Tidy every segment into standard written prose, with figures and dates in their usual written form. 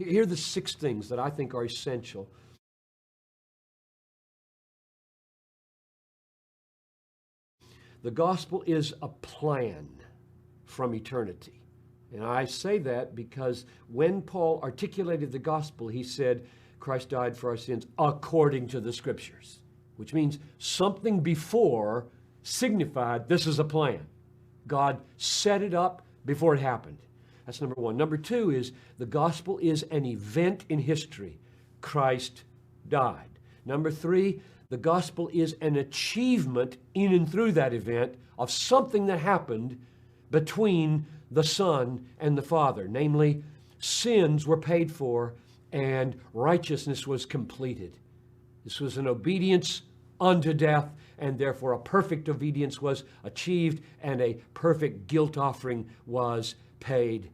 Here are the 6 things that I think are essential. The gospel is a plan from eternity. And I say that because when Paul articulated the gospel, he said, Christ died for our sins according to the Scriptures, which means something before signified this is a plan. God set it up before it happened. That's number 1. Number 2 is the gospel is an event in history. Christ died. Number 3, the gospel is an achievement in and through that event of something that happened between the Son and the Father. Namely, sins were paid for and righteousness was completed. This was an obedience unto death, and therefore a perfect obedience was achieved and a perfect guilt offering was paid.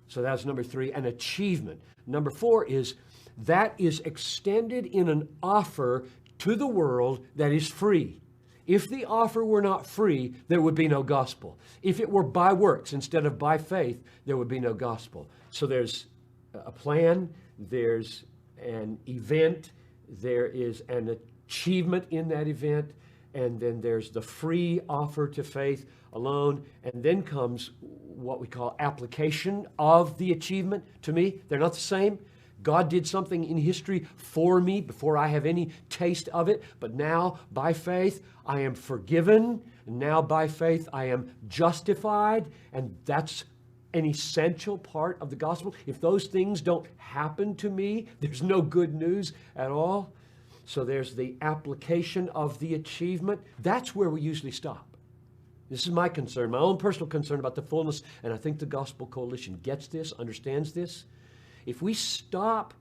So that's number 3, an achievement. Number 4 is that is extended in an offer to the world that is free. If the offer were not free, there would be no gospel. If it were by works instead of by faith, there would be no gospel. So there's a plan, there's an event, there is an achievement in that event, and then there's the free offer to faith alone, and then comes what we call application of the achievement. To me, they're not the same. God did something in history for me before I have any taste of it, but now by faith I am forgiven, and now by faith I am justified, and that's an essential part of the gospel. If those things don't happen to me, there's no good news at all. So there's the application of the achievement. That's where we usually stop. This is my concern, my own personal concern about the fullness, and I think the Gospel Coalition gets this, understands this. If we stop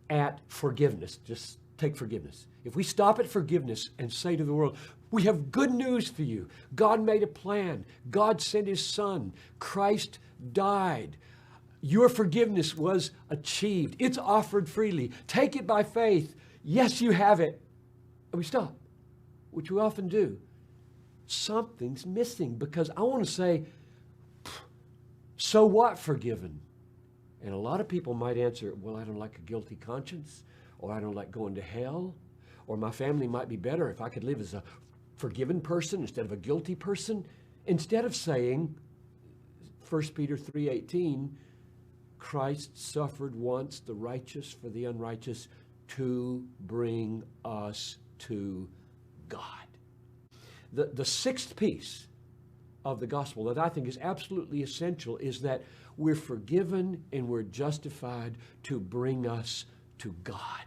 at forgiveness, just take forgiveness. If we stop at forgiveness and say to the world, we have good news for you. God made a plan. God sent His Son. Christ died. Your forgiveness was achieved. It's offered freely. Take it by faith. Yes, you have it. And we stop, which we often do. Something's missing, because I want to say, so what forgiven? And a lot of people might answer, well, I don't like a guilty conscience, or I don't like going to hell, or my family might be better if I could live as a forgiven person instead of a guilty person. Instead of saying, 1 Peter 3:18, Christ suffered once, the righteous for the unrighteous, to bring us to God. The 6th piece of the gospel that I think is absolutely essential is that we're forgiven and we're justified to bring us to God.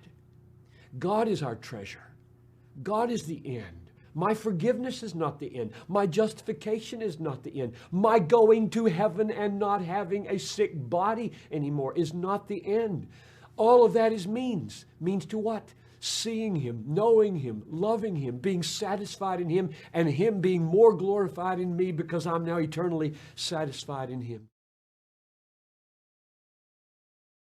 God is our treasure. God is the end. My forgiveness is not the end. My justification is not the end. My going to heaven and not having a sick body anymore is not the end. All of that is means. Means to what? Seeing Him, knowing Him, loving Him, being satisfied in Him, and Him being more glorified in me because I'm now eternally satisfied in Him.